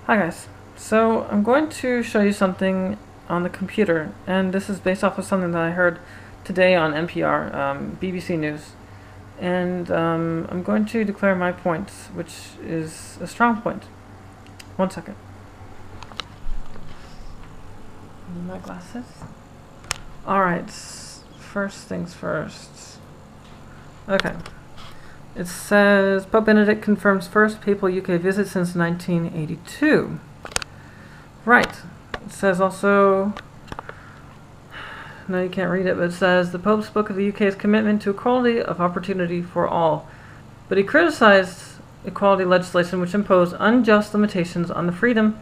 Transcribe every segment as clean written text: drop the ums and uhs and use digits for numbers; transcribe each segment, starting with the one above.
Hi guys. So I'm going to show you something on the computer, and this is based off of something that I heard today on NPR, BBC News. And I'm going to declare my point, which is a strong point. 1 second. Need my glasses. Alright, first things first. Okay. It says, Pope Benedict confirms first papal UK visit since 1982. Right. It says also, no, you can't read it, but it says, the Pope spoke of the UK's commitment to equality of opportunity for all. But he criticized equality legislation which imposed unjust limitations on the freedom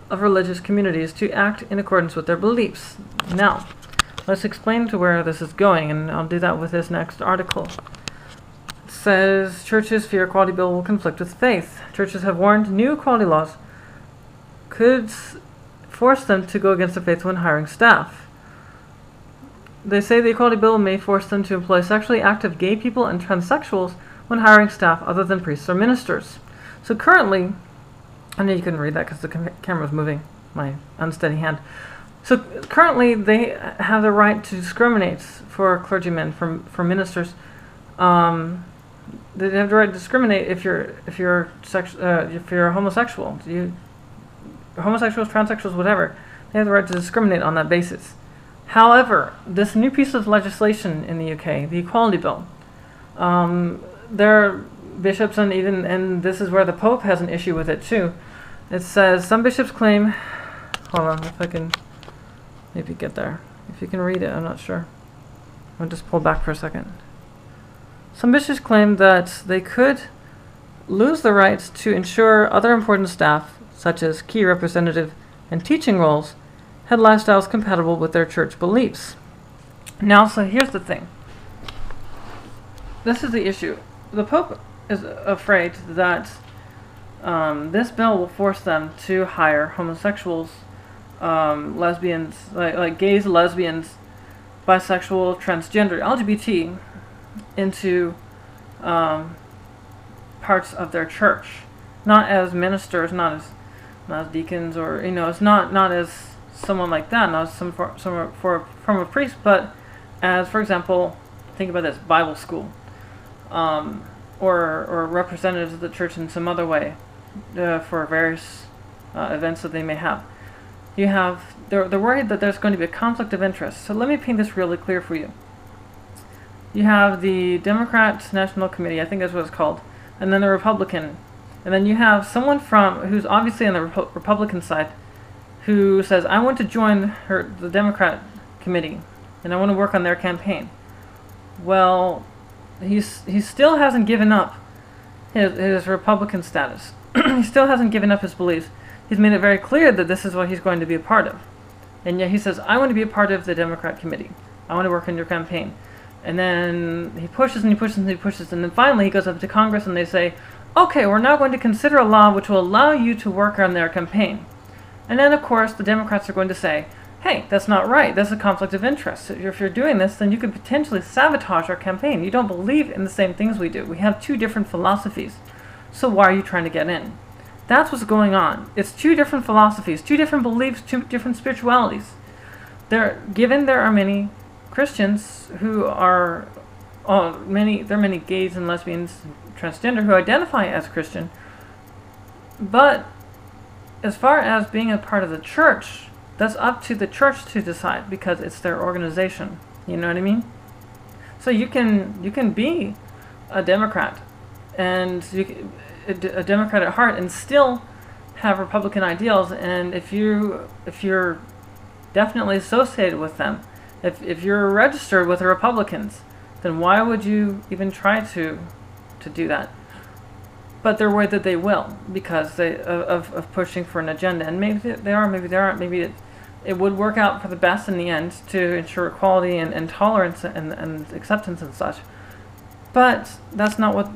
of religious communities to act in accordance with their beliefs. Now, let's explain to where this is going, and I'll do that with this next article. Says churches fear equality bill will conflict with faith. Churches have warned new equality laws could force them to go against their faith when hiring staff. They say the equality bill may force them to employ sexually active gay people and transsexuals when hiring staff other than priests or ministers. So currently, I know you couldn't read that because the camera was moving, my unsteady hand. So currently they have the right to discriminate for clergymen, for ministers. They have the right to discriminate if you're homosexual. Homosexuals, transsexuals, whatever. They have the right to discriminate on that basis. However, this new piece of legislation in the UK, the Equality Bill, their bishops and this is where the Pope has an issue with it too. It says some bishops claim. Hold on, if I can maybe get there. If you can read it, I'm not sure. I'll just pull back for a second. Some bishops claim that they could lose the right to ensure other important staff, such as key representative and teaching roles, had lifestyles compatible with their church beliefs. Now, so here's the thing. This is the issue. The Pope is afraid that this bill will force them to hire homosexuals, lesbians, like gays, lesbians, bisexual, transgender, LGBT, into parts of their church, not as ministers, not as deacons, or it's not as someone like that, not as from a priest, but as, for example, think about this, Bible school, or representatives of the church in some other way for various events that they may have. They're worried that there's going to be a conflict of interest. So let me paint this really clear for you. You have the Democrat National Committee, I think that's what it's called, and then the Republican. And then you have someone who's obviously on the Republican side who says, I want to join the Democrat committee, and I want to work on their campaign. Well, he still hasn't given up his Republican status. He still hasn't given up his beliefs. He's made it very clear that this is what he's going to be a part of. And yet he says, I want to be a part of the Democrat committee. I want to work on your campaign. And then he pushes and he pushes and he pushes, and then finally he goes up to Congress and they say, okay, we're now going to consider a law which will allow you to work on their campaign. And then, of course, the Democrats are going to say, hey, that's not right. That's a conflict of interest. If you're doing this, then you could potentially sabotage our campaign. You don't believe in the same things we do. We have two different philosophies. So why are you trying to get in? That's what's going on. It's two different philosophies, two different beliefs, two different spiritualities. There are many Christians who are there are many gays and lesbians, transgender, who identify as Christian, but as far as being a part of the church, that's up to the church to decide, because it's their organization. You know what I mean? So you can be a Democrat and a Democrat at heart and still have Republican ideals, and if you're definitely associated with them, if you're registered with the Republicans, then why would you even try to do that? But they're worried that they will, because of pushing for an agenda. And maybe they are, maybe they aren't. Maybe it would work out for the best in the end to ensure equality and tolerance and acceptance and such. But that's not what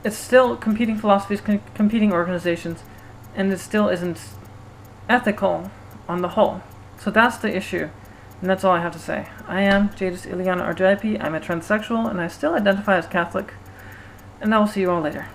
it's still competing philosophies, competing organizations, and it still isn't ethical on the whole. So that's the issue. And that's all I have to say. I am Jadis Ileana Arjaipi. I'm a transsexual, and I still identify as Catholic. And I will see you all later.